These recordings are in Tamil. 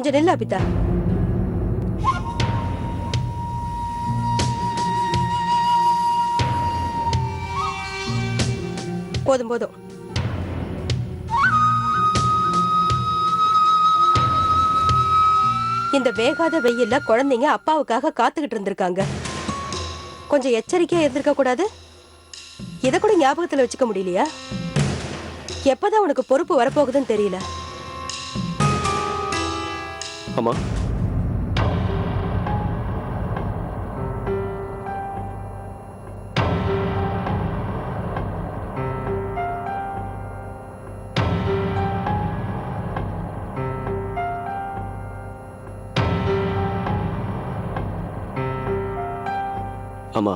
கொஞ்சம் நில்லு அபிதா. போதும் போதும். இந்த வேகாத வெயில்ல குழந்தைங்க அப்பாவுக்காக காத்துக்கிட்டு இருந்திருக்காங்க. கொஞ்சம் எச்சரிக்கையா இருந்திருக்க கூடாது? இத கூட ஞாபகத்துல வச்சுக்க முடியலையா? எப்பதான் உனக்கு பொறுப்பு வரப்போகுதுன்னு தெரியல. அம்மா, அம்மா,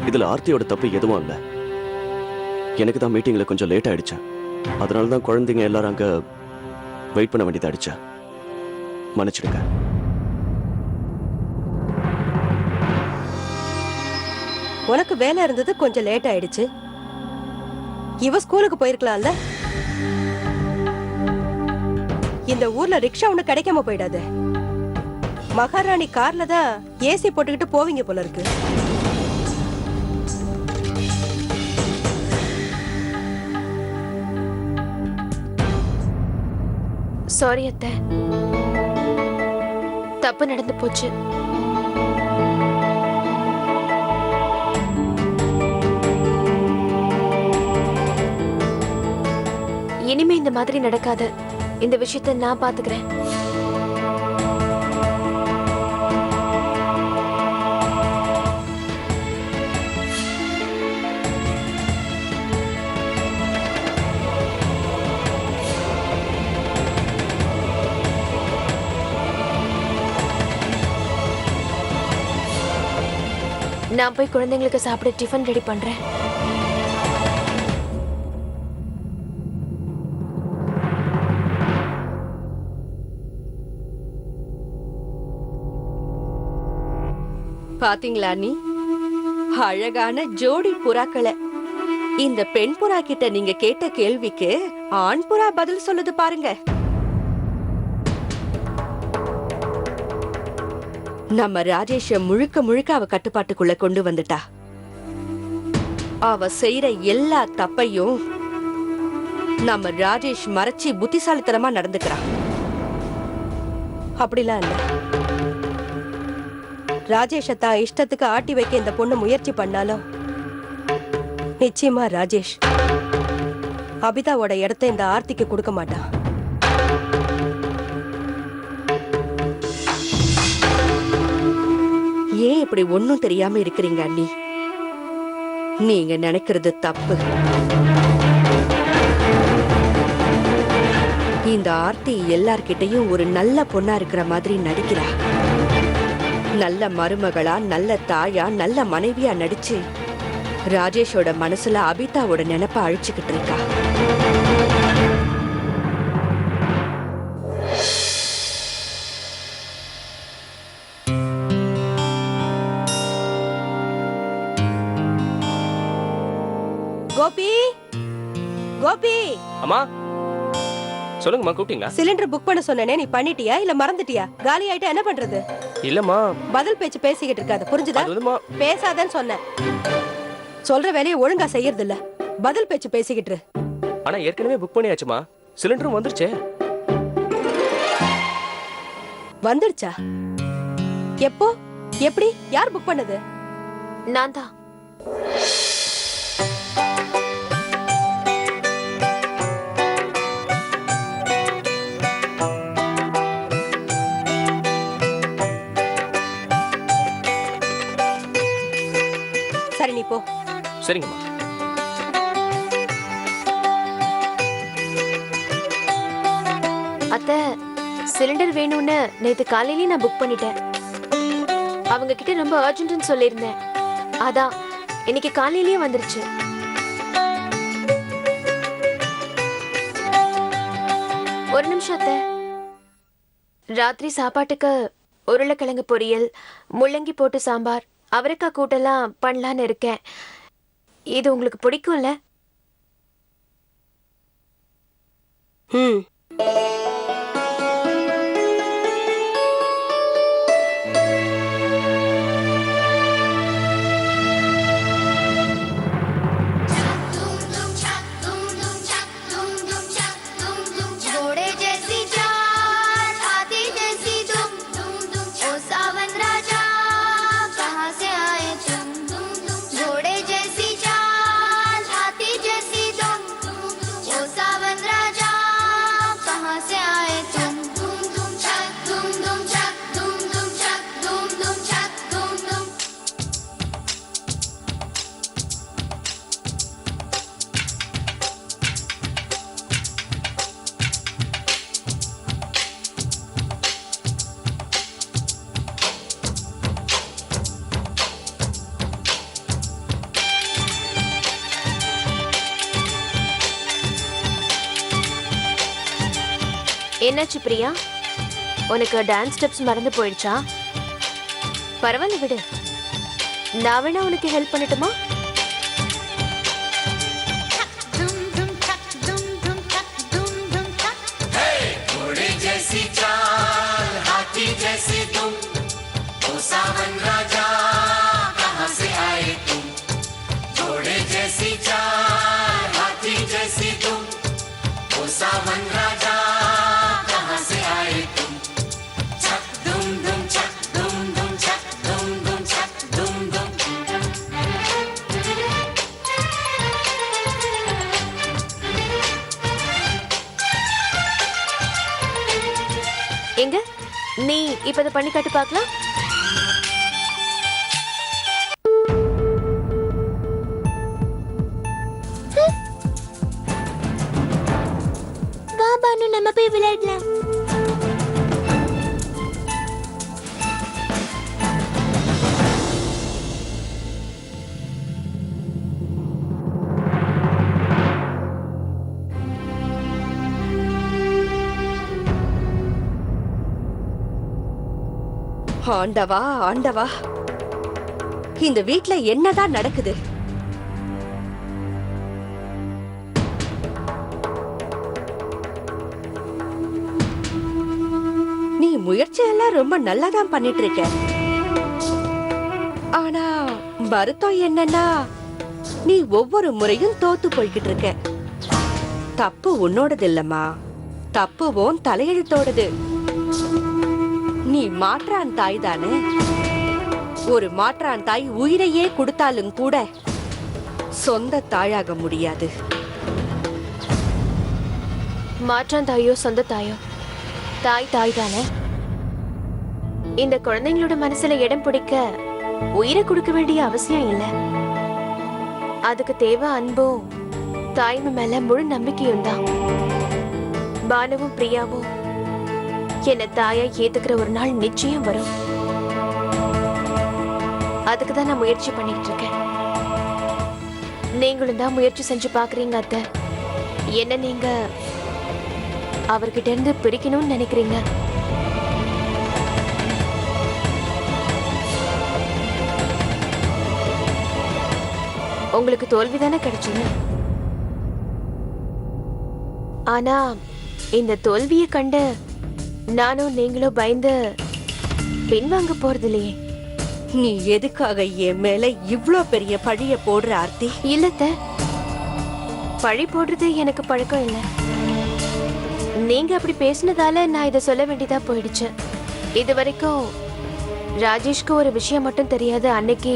இதுல ஆர்த்தியோட தப்பு எதுவும் இல்ல. எனக்கு தான் மீட்டிங்ல கொஞ்சம் லேட் ஆயிடுச்சு. அதனால தான் குழந்தைங்க எல்லாரும் அங்க வெயிட் பண்ண வேண்டியதாயிடுச்சு. மன்னிச்சிடுங்க. உனக்கு வேலை இருந்தது, கொஞ்சம் லேட் ஆயிடுச்சு. இவ ஸ்கூலுக்கு போயிருக்கலாம்ல. இந்த ஊர்ல ரிக்ஷா ஒண்ணு கிடைக்காம போயிடாது. மகாராணி கார்ல தான் ஏசி போட்டுக்கிட்டு போவீங்க போல இருக்கு. சாரி அத்தை, தப்பு நடந்து போச்சு. இனிமே இந்த மாதிரி நடக்காது. இந்த விஷயத்தை நான் பாத்துக்கிறேன். நான் போய் குழந்தைங்களுக்கு சாப்பிட டிஃபன் ரெடி பண்றேன். பாத்தீங்களா நீ அழகான ஜோடி புறாக்களை. இந்த பெண் புறா கிட்ட நீங்க கேட்ட கேள்விக்கு ஆண் புறா பதில் சொல்லுது பாருங்க. நம்ம ராஜேஷ முழுக்க முழுக்க அவ கட்டுப்பாட்டுக்குள்ள கொண்டு வந்துட்டா. அவ செய்யற எல்லா தப்பையும் நம்ம ராஜேஷ் மறைச்சி புத்திசாலித்தனமா நடந்துக்கிறான். அப்படிலாம் இல்ல. ராஜேஷ தான் இஷ்டத்துக்கு ஆட்டி வைக்க இந்த பொண்ணு முயற்சி பண்ணாலும் நிச்சயமா ராஜேஷ் அபிதாவோட இடத்தை இந்த ஆர்த்திக்கு கொடுக்க மாட்டான். ஏன் இப்படி ஒன்னும் தெரியாம இருக்கிறீங்க அண்ணி? நீங்க நினைக்கிறது தப்பு. இந்த ஆர்த்தி எல்லார்கிட்டையும் ஒரு நல்ல பொண்ணா இருக்கிற மாதிரி நடிக்கிறா. நல்ல மருமகளா, நல்ல தாயா, நல்ல மனைவியா நடிச்சு ராஜேஷோட மனசுல அபிதாவோட நினைப்ப அழிச்சுக்கிட்டு இருக்கா. கோபி, கோபி. அம்மா, சொல்லுங்கம்மா. கூப்பிட்டீங்களா? சிலிண்டர் புக் பண்ண சொன்னனே, நீ பண்ணிட்டியா இல்ல மறந்துட்டியா? காலி ஆயிட்டா என்ன பண்றது? இல்லம்மா. பதில் பேச்சு பேசிக்கிட்டு இருக்காது, புரிஞ்சுதா? பேசாதன்னு சொன்னேன். சொல்ற வேலையை ஒழுங்கா செய்யறது இல்ல. பதில் பேச்சு பேசிக்கிட்டு. ஆனா ஏற்கனவே புக் பண்ணியாச்சுமா. சிலிண்டரும் வந்துருச்சே. வந்துடுச்சா? எப்போ? எப்படி? யார் புக் பண்ணது? நான் தான். சரி, நீ போ. சரிங்கம்மா. அத்தை, சிலிண்டர் வேணும்னு நேத்து காலையிலேயே நான் புக் பண்ணிட்டேன். அவங்க கிட்ட ரொம்ப அர்ஜென்ட்னு சொல்லியிருந்தேன். அதான் இன்னைக்கு காலையிலேயே வந்துருச்சு. ஒரு நிமிஷம் அத்தை. ராத்திரி சாப்பாட்டுக்கு உருளைக்கிழங்கு பொரியல், முள்ளங்கி போட்டு சாம்பார், அவரைக்காய் கூட்டெல்லாம் பண்ணலான்னு இருக்கேன். இது உங்களுக்கு பிடிக்கும்ல? என்னாச்சு பிரியா? உனக்கு டான்ஸ் ஸ்டெப்ஸ் மறந்து போயிடுச்சா? பரவாயில்ல விடு, நான் வேணா உனக்கு ஹெல்ப் பண்ணட்டுமா? எங்க நீ இப்ப இதை பண்ணி காட்டு பார்க்கலாம். வா பானு, நம்ம போய் விளையாடலாம். ஆண்டவா ஆண்டவா, இந்த வீட்ல என்னதான் நடக்குது? நீ முயற்சி எல்லாம் ரொம்ப நல்லா தான் பண்ணிட்டு இருக்க. ஆனா வருத்தம் என்னன்னா, நீ ஒவ்வொரு முறையும் தோத்து போய்கிட்டு இருக்க. தப்பு உன்னோடது இல்லம்மா, தப்பு உன் தலையெழுத்தோடது. நீ மாற்றான் தாய் தானே. ஒரு மாற்றான் தாய் உயிரையே கொடுத்தாலும் கூட சொந்த தாயாக முடியாது. மாற்றான் தாயோ சொந்த தாயோ, தாய் தாய் தானே. இந்த குழந்தைங்களோட மனசுல இடம் பிடிக்க உயிரை கொடுக்க வேண்டிய அவசியம் இல்லை. அதுக்கு தேவை அன்பும் தாய்மை மேல முழு நம்பிக்கையும் தான். பானுவும் பிரியாவும் என்ன தாயா ஏத்துக்கிற ஒரு நாள் நிச்சயம் வரும். அதுக்கு தான் நான் முயற்சி பண்ணிட்டு இருக்கேன். நீங்களும் தான் முயற்சி செஞ்சு பாக்குறீங்க அத்தை. என்ன நீங்க அவர்கிட்ட இருந்து பிரிக்கணும்னு நினைக்கிறீங்க. உங்களுக்கு தோல்விதானே கிடைச்சது. ஆனா இந்த தோல்வியை கண்டு நானும் நீங்களும் பயந்து பின்வாங்க போறது இல்லையே. நீ எதுக்காக என் மேல இவ்ளோ பெரிய பழிய போடுற ஆர்த்தி? இல்லத்த, பழி போடுறது எனக்கு பழக்கம் இல்லை. நீங்க அப்படி பேசினதால நான் இதை சொல்ல வேண்டியதா போயிடுச்சு. இது வரைக்கும் ராஜேஷ்க்கு ஒரு விஷயம் மட்டும் தெரியாது. அன்னைக்கு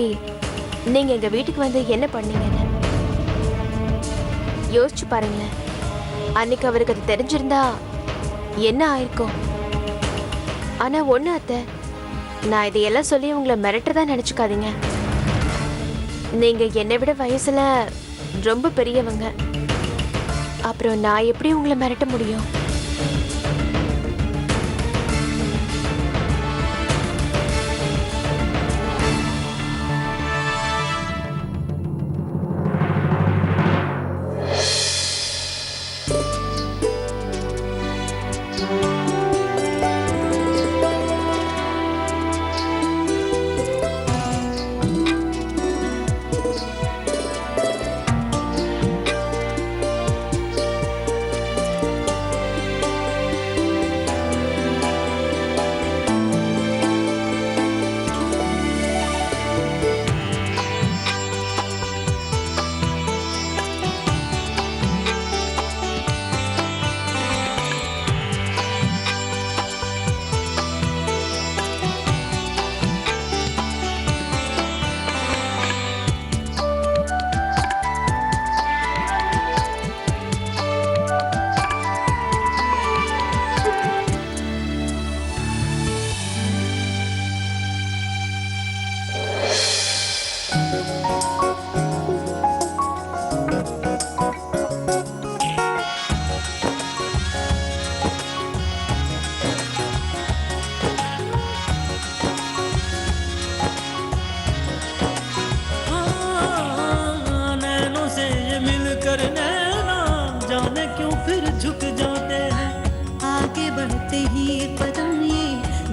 நீங்க எங்க வீட்டுக்கு வந்து என்ன பண்ணீங்கன்னு யோசிச்சு பாருங்களேன். அன்னைக்கு அவருக்கு அது தெரிஞ்சிருந்தா என்ன ஆயிருக்கும். ஆனா ஒண்ணு அத்தை, நான் இதையெல்லாம் சொல்லி உங்களை மிரட்டுறதா நினைச்சுக்காதீங்க. நீங்க என்னை விட வயசுல ரொம்ப பெரியவங்க. அப்புறம் நான் எப்படி உங்களை மிரட்ட முடியும்?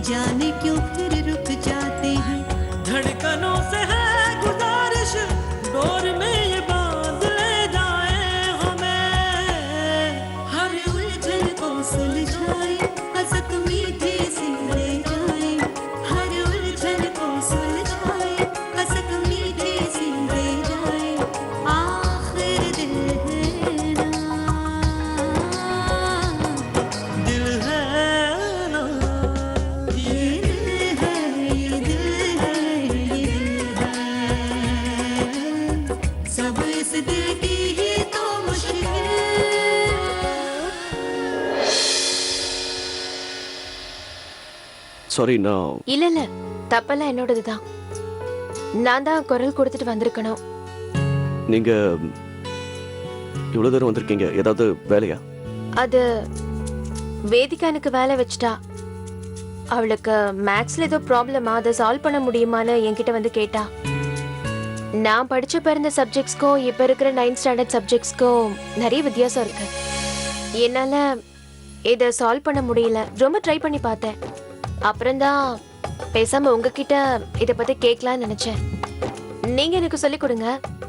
जाने क्यों फिर रुक जाते हैं। धड़कनों से है गुजारिश, डोर में ये बांध ले जाए हमें। हर उलझन को सुलझाए, हंसक मीठी सी ले जाए। हर उलझन को सुलझाए, हंसक मीठी सी ले जाए। आखिर दिल है ना, दिल है ना, ये दिल है, ये दिल है, ये दिल है। सब इस दिल की ही तो मुश्किल। சாரி, நான் இல்ல இல்ல, தப்பெல்லாம் என்னோடதுதான். நான் தான் குரல் கொடுத்துட்டு வந்திருக்கணும். நீங்க இவ்வளவு தூரம் வந்திருக்கீங்க, ஏதாவது வேலையா? அது வேதிகா எனக்கு வேலை வச்சுட்டா. அவளுக்கு மேக்ஸ்ல ஏதோ ப்ராப்ளமா, அதை சால்வ் பண்ண முடியுமான்னு என்கிட்ட வந்து கேட்டா. நான் படிச்ச பிறந்த சப்ஜெக்ட்ஸ்க்கும் இப்ப இருக்கிற 9th ஸ்டாண்டர்ட் சப்ஜெக்ட்ஸ்க்கும் நிறைய வித்தியாசம் இருக்கு. என்னால இதை சால்வ் பண்ண முடியல. ரொம்ப ட்ரை பண்ணி பார்த்தேன். அப்புறம்தான் பேசாம உங்ககிட்ட இதை பத்தி கேட்கலான்னு நினைச்சேன். நீங்க எனக்கு சொல்லிக் கொடுங்க,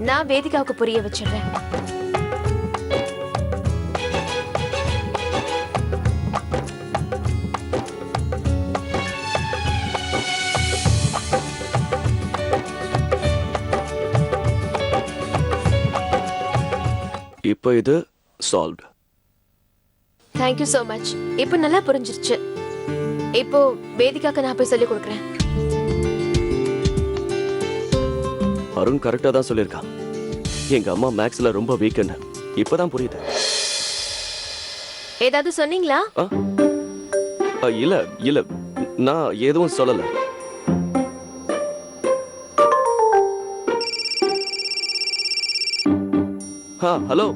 நான் வேதிகாவுக்கு புரிய வச்சிடுறேன். இப்போ இது சால்வ்ட். Thank you so much. இப்போ நல்லா புரிஞ்சிருச்சு. இப்போ வேதிகாக்கு நான் போய் சொல்லிக் கொடுக்குறேன். அருண் கரெக்டா தான் சொல்லியிருக்கான். எங்க அம்மா மேக்ஸ்ல ரொம்ப வீக்குன்னு இப்பதான் புரியுது. ஏதாவது சொன்னீங்களா? ஆ? இல்ல இல்ல, நான் எதுவும் சொல்லல. ஹலோ.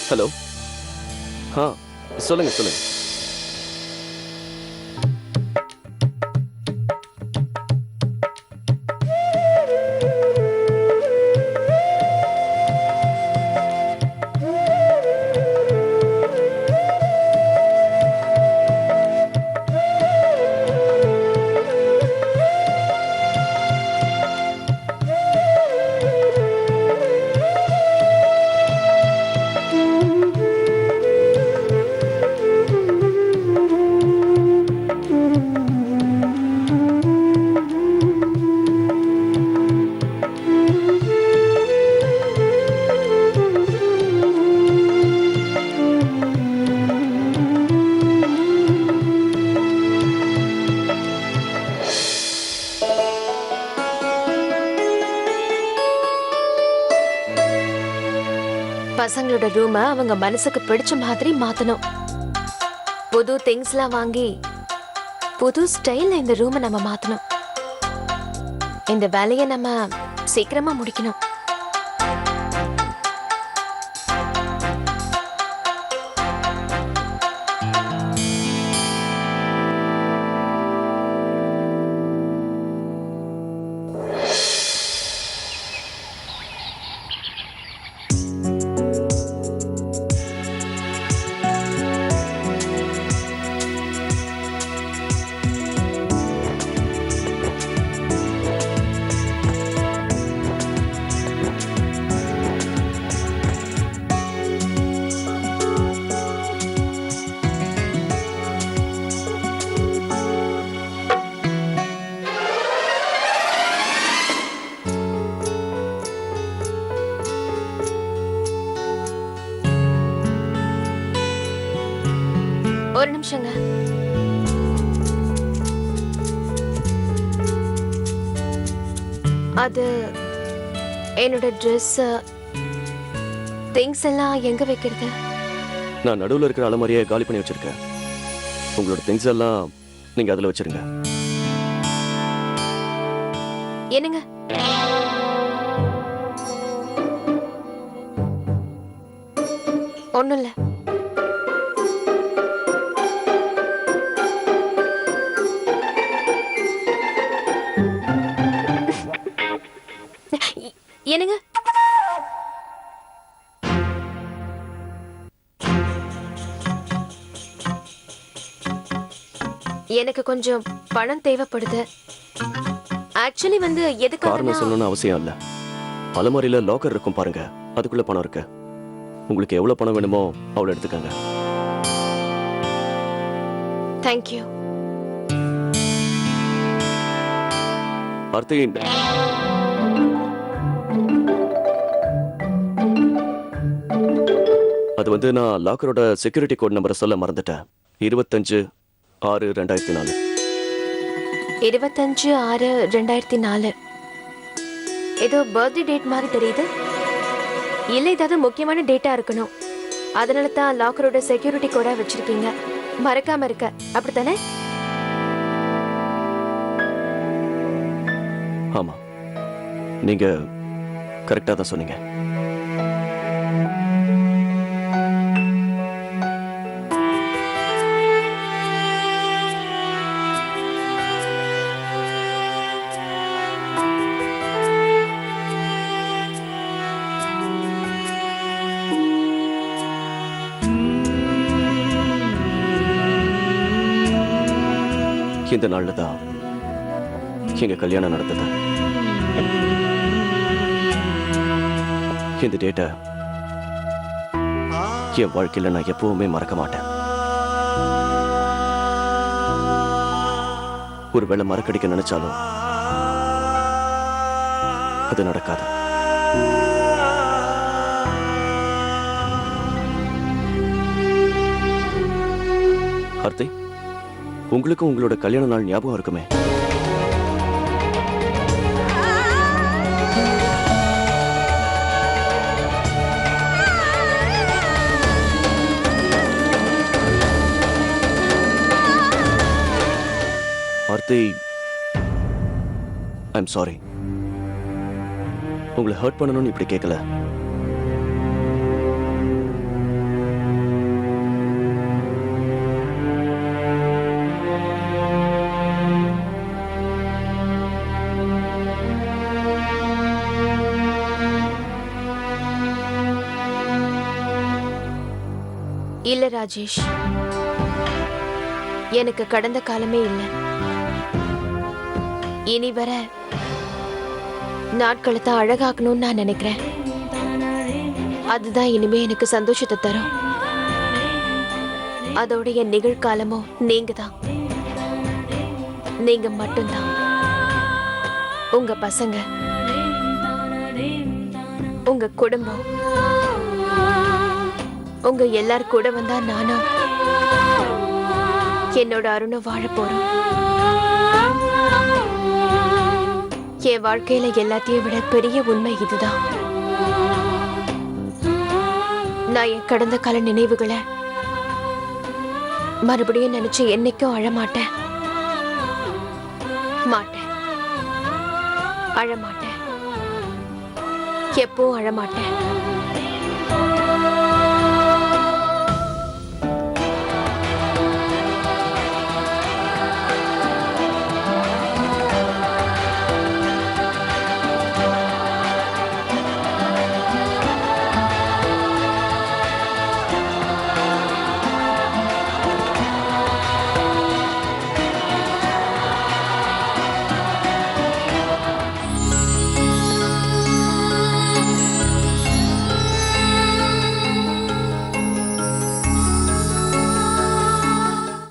ஹலோ. சொல்லுங்க சொல்லுங்க. பசங்களோட ரூமை அவங்க மனசுக்கு பிடிச்ச மாதிரி மாத்தணும். புது திங்ஸ்லாம் வாங்கி புது ஸ்டைல்ல இந்த ரூமை நம்ம மாத்தணும். இந்த வேலையை நம்ம சீக்கிரமா முடிக்கணும். ஒரு நிமிஷங்க. அது என்னோட ட்ரெஸ் திங்ஸ் எல்லாம் எங்க வைக்கிறது? நான் நடுவுல இருக்கிற அலமாரியை காலி பண்ணி வச்சிருக்கேன். உங்களோட திங்ஸ் எல்லாம் நீங்க அதுல வச்சிருங்க. என்னங்க? ஒண்ணும் இல்ல. என்னங்க? எனக்கு கொஞ்சம் பணம் தேவைப்படுது. ஆக்சுவலி வந்து காரணம் எதுக்காக சொல்லணும்னு அவசியம் இல்ல. அலமாரியில லாக்கர் இருக்கும் பாருங்க, அதுக்குள்ள பணம் இருக்கு. உங்களுக்கு எவ்வளவு பணம் வேணுமோ அவ்வளவு எடுத்துக்கங்க. தேங்க்யூ. ஆர்த்தி, அது வந்து நான் லாக்கரோட செக்யூரிட்டி கோட் நம்பரை சொல்ல மறந்துட்டேன். 25/6/2004. 25/6/2004. ஏதோ பர்த்டே டேட் மாதிரி தெரியுது. இல்ல ஏதாவது முக்கியமான டேட்டா இருக்கணும். அதனால தான் லாக்கரோட செக்யூரிட்டி கோடா வச்சிருக்கீங்க. மறக்காம இருக்க, அப்படித்தானே? ஆமா, நீங்க கரெக்டா தான் சொன்னீங்க. இந்த நாள்ல தான் எங்க கல்யாணம் நடந்தது. இந்த டேட்டை என் வாழ்க்கையில நான் எப்பவுமே மறக்க மாட்டேன். ஒருவேளை மறக்கடிக்க நினைச்சாலும் அது நடக்காது. ஆர்த்தி, உங்களுக்கும் உங்களோட கல்யாண நாள் ஞாபகம் இருக்குமே? Aarthi, I'm sorry. உங்களை ஹர்ட் பண்ணணும்னு இப்படி கேட்கல. இல்ல ராஜேஷ், எனக்கு கடந்த காலமே இல்லை. இனி வர நாட்களை தான் அழகாக்கணும்னு நான் நினைக்கிறேன். அதுதான் இனிமே எனக்கு சந்தோஷத்தை தரும். அதோட என் நிகழ்காலமும் நீங்க தான். நீங்க மட்டும்தான். உங்க பசங்க, உங்க குடும்பம், உங்க எல்லார் கூட வந்தா நானும் என்னோட அருணும் வாழ போறோம். என் வாழ்க்கையில எல்லாத்தையும் விட பெரிய உண்மை இதுதான். நான் என் கடந்த கால நினைவுகளை மறுபடியும் நினைச்சு என்னைக்கும் அழமாட்டேன். மாட்டேன், அழமாட்டேன், எப்பவும் அழமாட்டேன்.